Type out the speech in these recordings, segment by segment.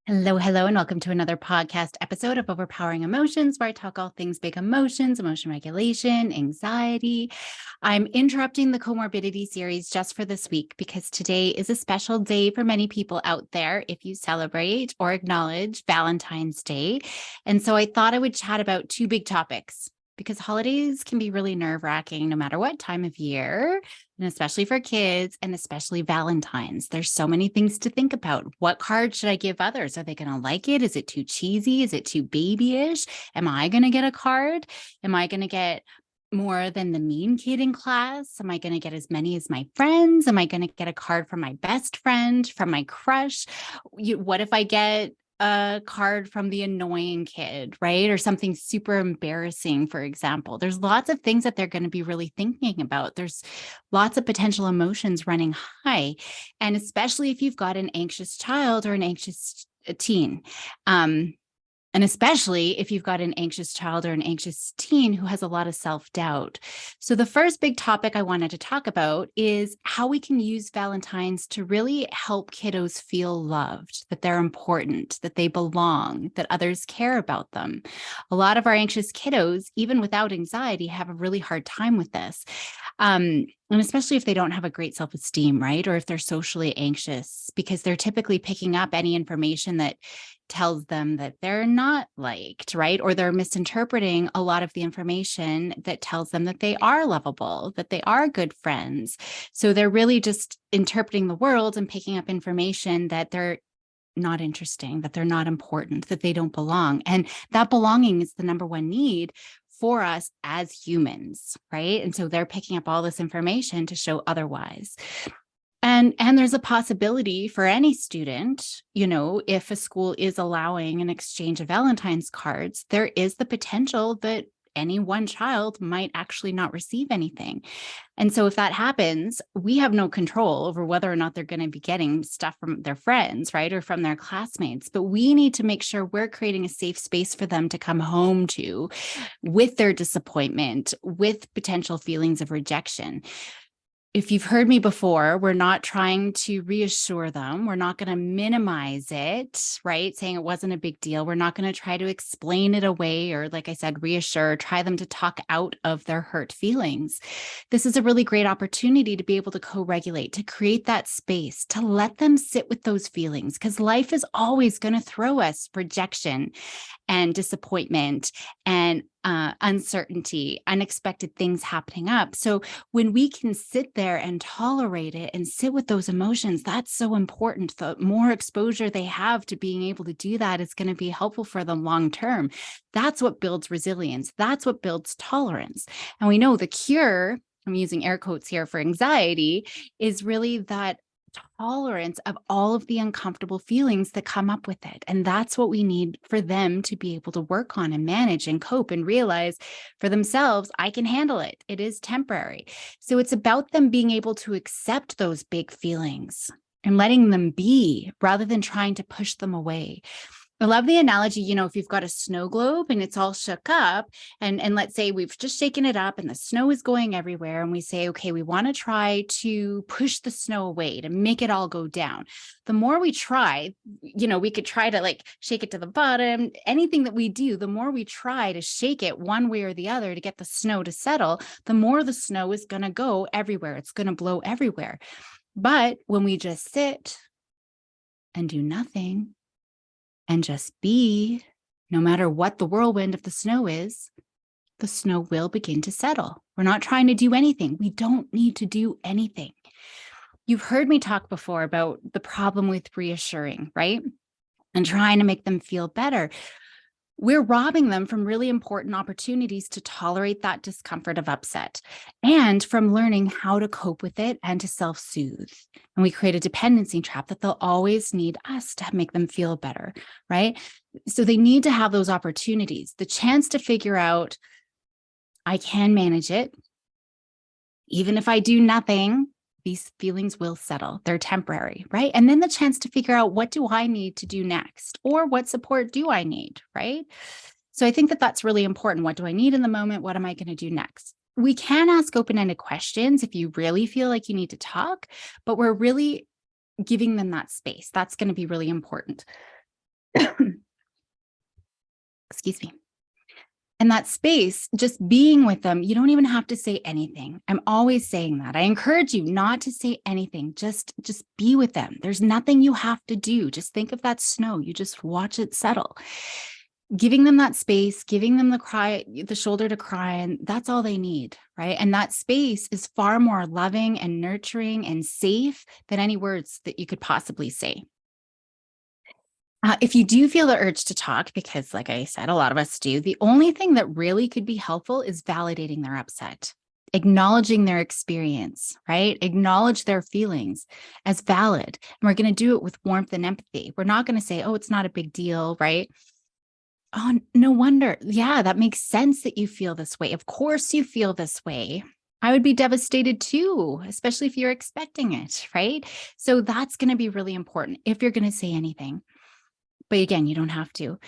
Hello, hello, and welcome to another podcast episode of Overpowering Emotions, where I talk all things big emotions, emotion regulation, anxiety. I'm interrupting the comorbidity series just for this week because today is a special day for many people out there if you celebrate or acknowledge Valentine's Day. And so I thought I would chat about two big topics because holidays can be really nerve-wracking no matter what time of year, and especially for kids, and especially Valentine's. There's so many things to think about. What card should I give others? Are they going to like it? Is it too cheesy? Is it too babyish? Am I going to get a card? Am I going to get more than the mean kid in class? Am I going to get as many as my friends? Am I going to get a card from my best friend, from my crush? What if I get a card from the annoying kid, right? Or something super embarrassing, for example. There's lots of things that they're going to be really thinking about. There's lots of potential emotions running high. And especially if you've got an anxious child or an anxious teen. And especially if you've got an anxious child or an anxious teen who has a lot of self-doubt. So the first big topic I wanted to talk about is how we can use Valentine's to really help kiddos feel loved, that they're important, that they belong, that others care about them. A lot of our anxious kiddos, even without anxiety, have a really hard time with this. And especially if they don't have a great self-esteem, right? Or if they're socially anxious, because they're typically picking up any information that tells them that they're not liked, right? Or they're misinterpreting a lot of the information that tells them that they are lovable, that they are good friends. So they're really just interpreting the world and picking up information that they're not interesting, that they're not important, that they don't belong. And that belonging is the number one need for us as humans, right? And so they're picking up all this information to show otherwise. And there's a possibility for any student, if a school is allowing an exchange of Valentine's cards, there is the potential that any one child might actually not receive anything. And so if that happens, we have no control over whether or not they're going to be getting stuff from their friends, right? Or from their classmates. But we need to make sure we're creating a safe space for them to come home to with their disappointment, with potential feelings of rejection. If you've heard me before, we're not trying to reassure them. We're not going to minimize it, right? Saying it wasn't a big deal. We're not going to try to explain it away or, like I said, reassure, try them to talk out of their hurt feelings. This is a really great opportunity to be able to co-regulate, to create that space, to let them sit with those feelings, because life is always going to throw us rejection and disappointment and uncertainty, unexpected things happening up. So when we can sit there and tolerate it and sit with those emotions, that's so important. The more exposure they have to being able to do that is going to be helpful for them long term. That's what builds resilience. That's what builds tolerance. And we know the cure, I'm using air quotes here, for anxiety, is really that tolerance of all of the uncomfortable feelings that come up with it. And that's what we need for them to be able to work on and manage and cope and realize for themselves, I can handle it. It is temporary. So it's about them being able to accept those big feelings and letting them be rather than trying to push them away. I love the analogy, if you've got a snow globe and it's all shook up and let's say we've just shaken it up and the snow is going everywhere and we say, okay, we want to try to push the snow away to make it all go down. The more we try, we could try to shake it to the bottom, anything that we do, the more we try to shake it one way or the other to get the snow to settle, the more the snow is going to go everywhere. It's going to blow everywhere. But when we just sit and do nothing, and just be, no matter what the whirlwind of the snow is, the snow will begin to settle. We're not trying to do anything. We don't need to do anything. You've heard me talk before about the problem with reassuring, right? And trying to make them feel better. We're robbing them from really important opportunities to tolerate that discomfort of upset and from learning how to cope with it and to self-soothe. And we create a dependency trap that they'll always need us to make them feel better, right? So they need to have those opportunities, the chance to figure out, I can manage it. Even if I do nothing, these feelings will settle. They're temporary, right? And then the chance to figure out, what do I need to do next? Or what support do I need, right? So I think that that's really important. What do I need in the moment? What am I going to do next? We can ask open-ended questions if you really feel like you need to talk, but we're really giving them that space. That's going to be really important. Excuse me. And that space, just being with them, you don't even have to say anything. I'm always saying that. I encourage you not to say anything. Just be with them. There's nothing you have to do. Just think of that snow. You just watch it settle. Giving them that space, giving them the shoulder to cry, and that's all they need, right? And that space is far more loving and nurturing and safe than any words that you could possibly say. If you do feel the urge to talk, because like I said, a lot of us do, the only thing that really could be helpful is validating their upset, acknowledging their experience, right? Acknowledge their feelings as valid. And we're going to do it with warmth and empathy. We're not going to say, oh, it's not a big deal, right? Oh, no wonder. Yeah, that makes sense that you feel this way. Of course you feel this way. I would be devastated too, especially if you're expecting it, right? So that's going to be really important if you're going to say anything. But again, you don't have to.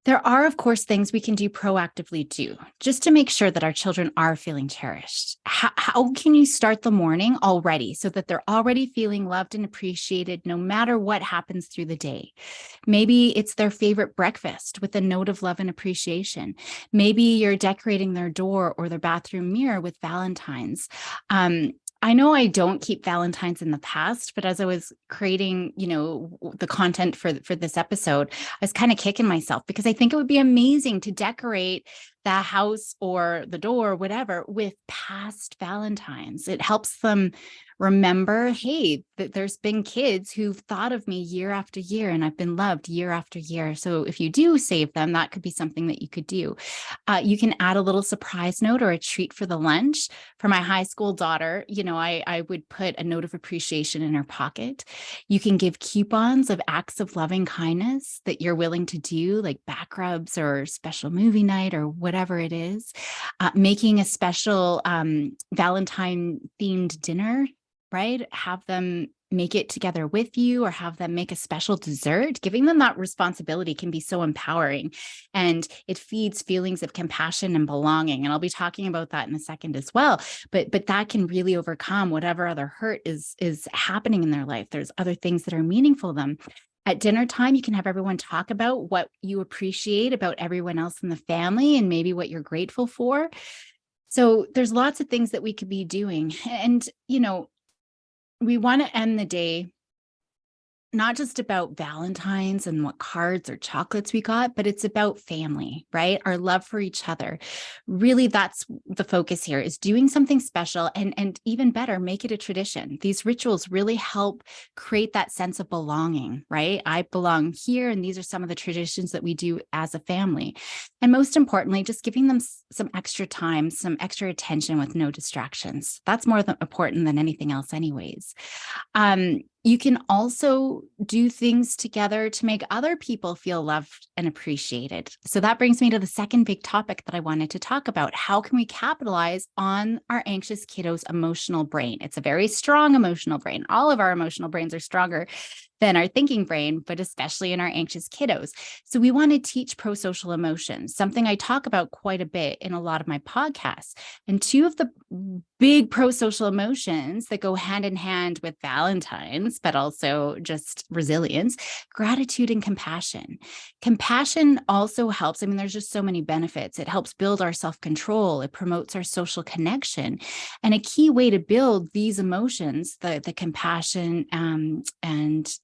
There are, of course, things we can do proactively too, just to make sure that our children are feeling cherished. How can you start the morning already so that they're already feeling loved and appreciated no matter what happens through the day? Maybe it's their favorite breakfast with a note of love and appreciation. Maybe you're decorating their door or their bathroom mirror with Valentines. I know I don't keep Valentines in the past, but as I was creating, the content for this episode, I was kind of kicking myself because I think it would be amazing to decorate the house or the door, whatever, with past Valentines. It helps them remember, hey, that there's been kids who've thought of me year after year, and I've been loved year after year. So if you do save them, that could be something that you could do. You can add a little surprise note or a treat for the lunch. For my high school daughter, I would put a note of appreciation in her pocket. You can give coupons of acts of loving kindness that you're willing to do, like back rubs or special movie night or whatever it is. Making a special Valentine themed dinner, right? Have them make it together with you or have them make a special dessert. Giving them that responsibility can be so empowering, and it feeds feelings of compassion and belonging. And I'll be talking about that in a second as well. But that can really overcome whatever other hurt is happening in their life. There's other things that are meaningful to them. At dinner time, you can have everyone talk about what you appreciate about everyone else in the family and maybe what you're grateful for. So there's lots of things that we could be doing. And, we want to end the day not just about Valentine's and what cards or chocolates we got, but it's about family, right? Our love for each other. Really, that's the focus here, is doing something special, and even better, make it a tradition. These rituals really help create that sense of belonging, right? I belong here, and these are some of the traditions that we do as a family. And most importantly, just giving them some extra time, some extra attention with no distractions. That's more important than anything else anyways. You can also do things together to make other people feel loved and appreciated. So that brings me to the second big topic that I wanted to talk about. How can we capitalize on our anxious kiddos' emotional brain? It's a very strong emotional brain. All of our emotional brains are stronger than our thinking brain, but especially in our anxious kiddos. So we want to teach prosocial emotions, something I talk about quite a bit in a lot of my podcasts. And two of the big prosocial emotions that go hand in hand with Valentine's, but also just resilience, gratitude and compassion. Compassion also helps. There's just so many benefits. It helps build our self-control. It promotes our social connection. And a key way to build these emotions, the compassion and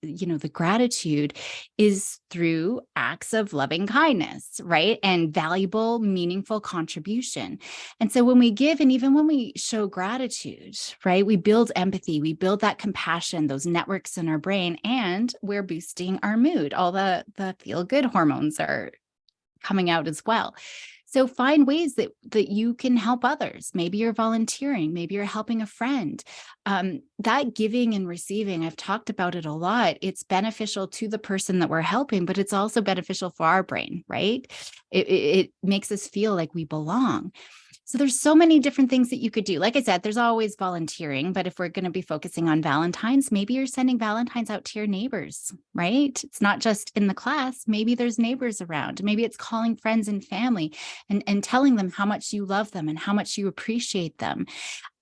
the gratitude, is through acts of loving kindness, right? And valuable, meaningful contribution. And so when we give, and even when we show gratitude, right, we build empathy, we build that compassion, those networks in our brain, and we're boosting our mood. All the feel-good hormones are coming out as well. So find ways that you can help others. Maybe you're volunteering, maybe you're helping a friend. That giving and receiving, I've talked about it a lot. It's beneficial to the person that we're helping, but it's also beneficial for our brain, right? It makes us feel like we belong. So there's so many different things that you could do. Like I said, there's always volunteering, but if we're going to be focusing on Valentine's, maybe you're sending Valentines out to your neighbors, right? It's not just in the class. Maybe there's neighbors around. Maybe it's calling friends and family and telling them how much you love them and how much you appreciate them.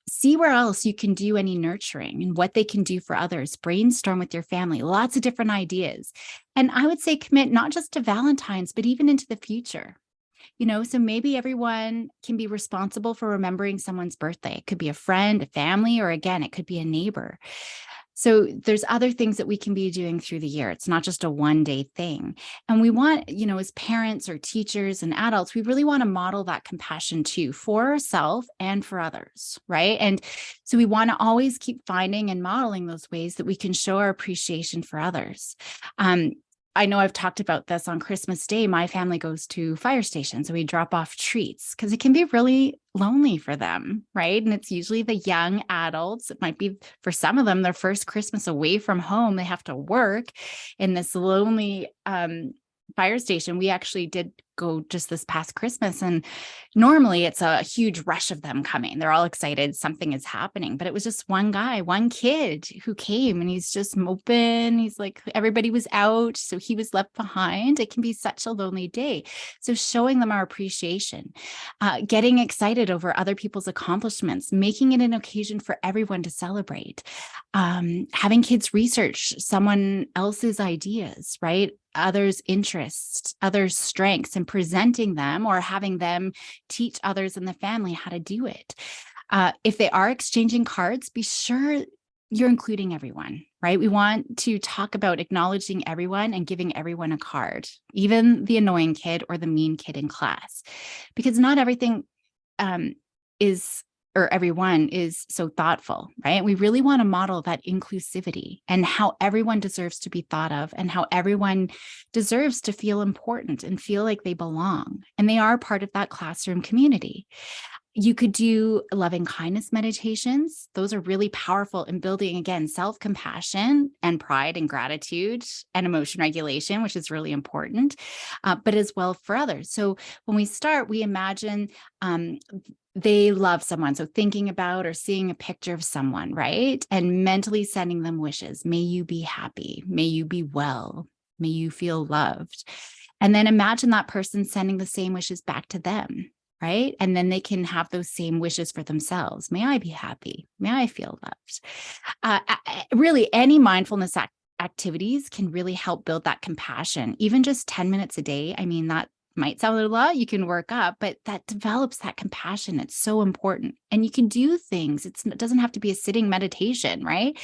See where else you can do any nurturing and what they can do for others. Brainstorm with your family, lots of different ideas. And I would say commit not just to Valentine's, but even into the future. So maybe everyone can be responsible for remembering someone's birthday. It could be a friend, a family, or again, it could be a neighbor. So there's other things that we can be doing through the year. It's not just a one-day thing. And we want, as parents or teachers and adults, we really want to model that compassion too for ourselves and for others, right? And so we want to always keep finding and modeling those ways that we can show our appreciation for others. I know I've talked about this on Christmas Day. My family goes to fire stations and we drop off treats because it can be really lonely for them, right? And it's usually the young adults. It might be for some of them their first Christmas away from home. They have to work in this lonely fire station. We actually did go just this past Christmas, and normally it's a huge rush of them coming. They're all excited. Something is happening, but it was just one kid who came, and he's just moping. He's like, everybody was out, so he was left behind. It can be such a lonely day. So showing them our appreciation, getting excited over other people's accomplishments, making it an occasion for everyone to celebrate, having kids research someone else's ideas, right? Others' interests, others' strengths, and presenting them or having them teach others in the family how to do it. If they are exchanging cards, be sure you're including everyone, right? We want to talk about acknowledging everyone and giving everyone a card, even the annoying kid or the mean kid in class, because not everything everyone is so thoughtful, right? We really want to model that inclusivity and how everyone deserves to be thought of and how everyone deserves to feel important and feel like they belong. And they are part of that classroom community. You could do loving kindness meditations. Those are really powerful in building, again, self-compassion and pride and gratitude and emotion regulation, which is really important, but as well for others. So when we start, we imagine they love someone. So thinking about or seeing a picture of someone, right? And mentally sending them wishes. May you be happy. May you be well. May you feel loved. And then imagine that person sending the same wishes back to them, right? And then they can have those same wishes for themselves. May I be happy. May I feel loved. Really, any mindfulness activities can really help build that compassion. Even just 10 minutes a day. I mean, that might sound a lot, you can work up, but that develops that compassion. It's so important. And you can do things. It doesn't have to be a sitting meditation, right?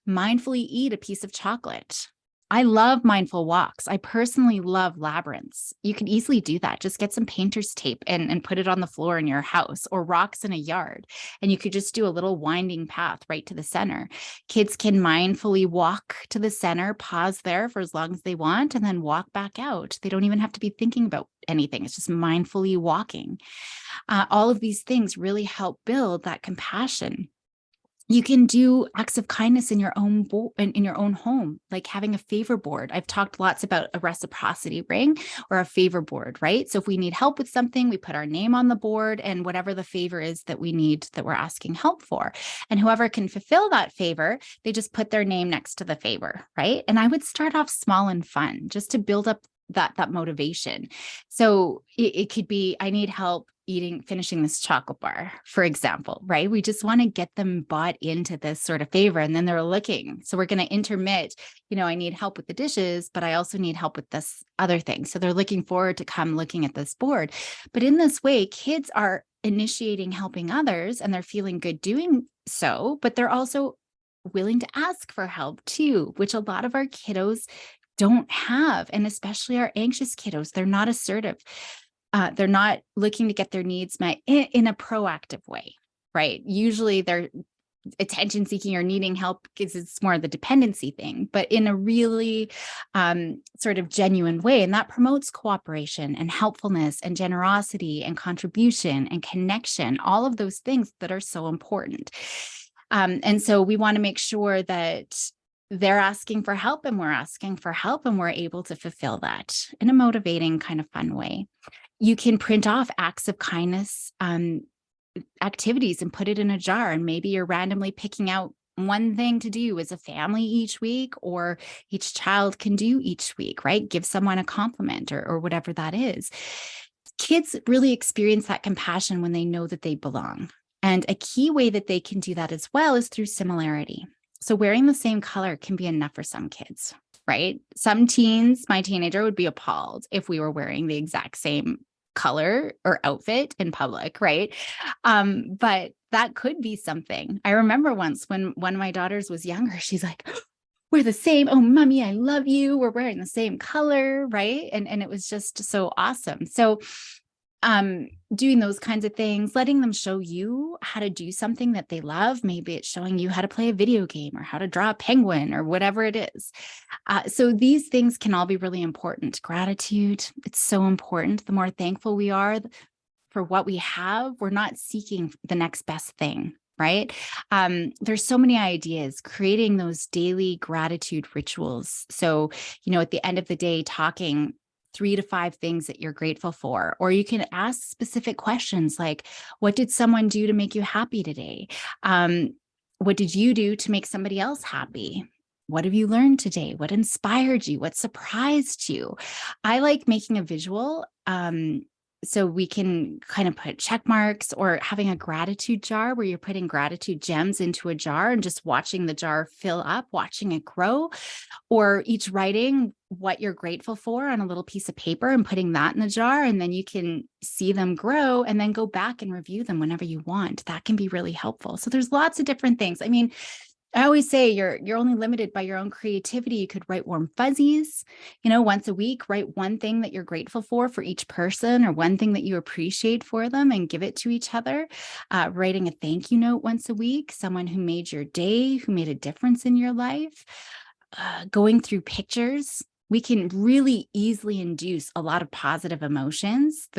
Mindfully eat a piece of chocolate. I love mindful walks. I personally love labyrinths. You can easily do that. Just get some painter's tape and put it on the floor in your house or rocks in a yard. And you could just do a little winding path right to the center. Kids can mindfully walk to the center, pause there for as long as they want, and then walk back out. They don't even have to be thinking about anything. It's just mindfully walking. All of these things really help build that compassion. You can do acts of kindness in your own in your own home, like having a favor board. I've talked lots about a reciprocity ring or a favor board, right? So if we need help with something, we put our name on the board and whatever the favor is that we need, that we're asking help for. And whoever can fulfill that favor, they just put their name next to the favor, right? And I would start off small and fun just to build up that motivation. So it could be, I need help finishing this chocolate bar, for example, right? We just want to get them bought into this sort of favor. And then they're looking. So we're going to intermit, I need help with the dishes, but I also need help with this other thing. So they're looking forward to come looking at this board. But in this way, kids are initiating helping others and they're feeling good doing so, but they're also willing to ask for help too, which a lot of our kiddos don't have. And especially our anxious kiddos, they're not assertive. They're not looking to get their needs met in a proactive way, right? Usually they're attention seeking or needing help because it's more of the dependency thing, but in a really sort of genuine way. And that promotes cooperation and helpfulness and generosity and contribution and connection, all of those things that are so important. And so we want to make sure that they're asking for help and we're asking for help and we're able to fulfill that in a motivating kind of fun way. You can print off acts of kindness activities and put it in a jar. And maybe you're randomly picking out one thing to do as a family each week, or each child can do each week, right? Give someone a compliment or whatever that is. Kids really experience that compassion when they know that they belong. And a key way that they can do that as well is through similarity. So wearing the same color can be enough for some kids, right? Some teens, my teenager would be appalled if we were wearing the exact same color or outfit in public, right? But that could be something. I remember once when one of my daughters was younger, she's like, we're the same. Oh, mommy, I love you. We're wearing the same color, right? And it was just so awesome. So doing those kinds of things, letting them show you how to do something that they love. Maybe it's showing you how to play a video game or how to draw a penguin or whatever it is. So these things can all be really important. Gratitude, it's so important. The more thankful we are for what we have, we're not seeking the next best thing, right? There's so many ideas, creating those daily gratitude rituals. So, at the end of the day, talking 3 to 5 things that you're grateful for, or you can ask specific questions like, what did someone do to make you happy today? What did you do to make somebody else happy? What have you learned today? What inspired you? What surprised you? I like making a visual. So we can kind of put check marks, or having a gratitude jar where you're putting gratitude gems into a jar and just watching the jar fill up, watching it grow, or each writing what you're grateful for on a little piece of paper and putting that in the jar. And then you can see them grow and then go back and review them whenever you want. That can be really helpful. So there's lots of different things. I mean, I always say you're only limited by your own creativity. You could write warm fuzzies, once a week, write one thing that you're grateful for each person, or one thing that you appreciate for them, and give it to each other. Writing a thank you note once a week, someone who made your day, who made a difference in your life. Going through pictures, we can really easily induce a lot of positive emotions.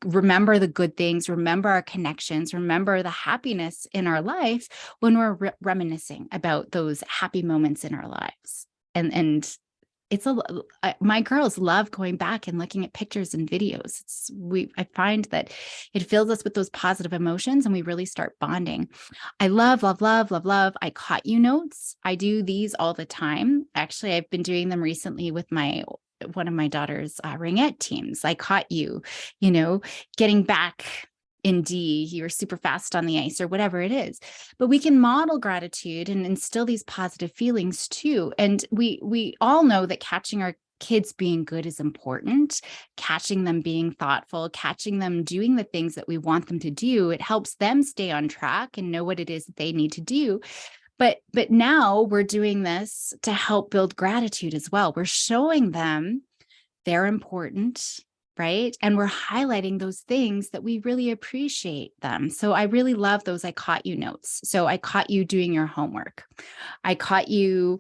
Remember the good things, remember our connections, remember the happiness in our life when we're reminiscing about those happy moments in our lives. And my girls love going back and looking at pictures and videos. I find that it fills us with those positive emotions, and we really start bonding. I love, love, love, love, love. I caught you notes. I do these all the time. Actually, I've been doing them recently with one of my daughter's ringette teams. I caught you, getting back in D, you were super fast on the ice, or whatever it is. But we can model gratitude and instill these positive feelings too. And we all know that catching our kids being good is important, catching them being thoughtful, catching them doing the things that we want them to do. It helps them stay on track and know what it is that they need to do. But now we're doing this to help build gratitude as well. We're showing them they're important, right? And we're highlighting those things that we really appreciate them. So I really love those I caught you notes. So I caught you doing your homework. I caught you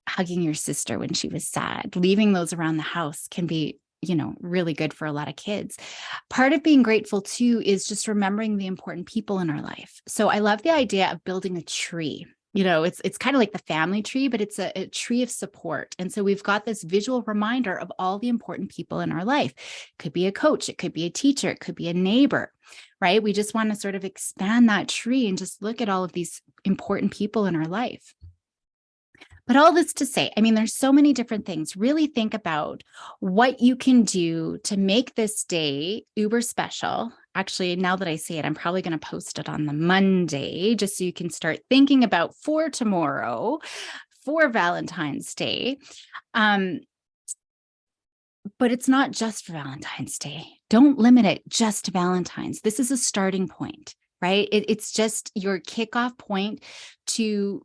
hugging your sister when she was sad. Leaving those around the house can be, really good for a lot of kids. Part of being grateful too is just remembering the important people in our life. So I love the idea of building a tree. It's kind of like the family tree, but it's a tree of support. And so we've got this visual reminder of all the important people in our life. It could be a coach, it could be a teacher, it could be a neighbor, right? We just want to sort of expand that tree and just look at all of these important people in our life. But all this to say, there's so many different things. Really think about what you can do to make this day uber special. Actually, now that I say it, I'm probably going to post it on the Monday, just so you can start thinking about for tomorrow, for Valentine's Day. But it's not just for Valentine's Day. Don't limit it just to Valentine's. This is a starting point, right? It's just your kickoff point to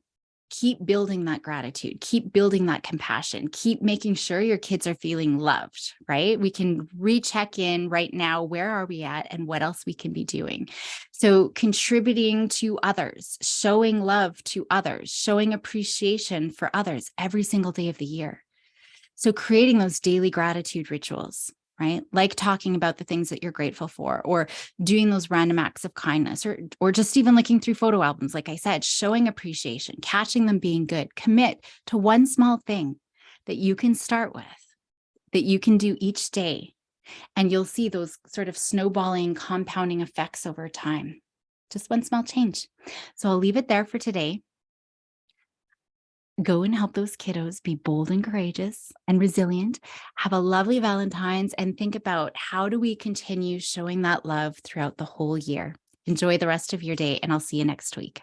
keep building that gratitude, keep building that compassion, keep making sure your kids are feeling loved, right? We can recheck in right now. Where are we at and what else we can be doing? So contributing to others, showing love to others, showing appreciation for others every single day of the year. So creating those daily gratitude rituals, right? Like talking about the things that you're grateful for, or doing those random acts of kindness, or just even looking through photo albums. Like I said, showing appreciation, catching them being good. Commit to one small thing that you can start with, that you can do each day. And you'll see those sort of snowballing, compounding effects over time. Just one small change. So I'll leave it there for today. Go and help those kiddos be bold and courageous and resilient. Have a lovely Valentine's, and think about, how do we continue showing that love throughout the whole year? Enjoy the rest of your day, and I'll see you next week.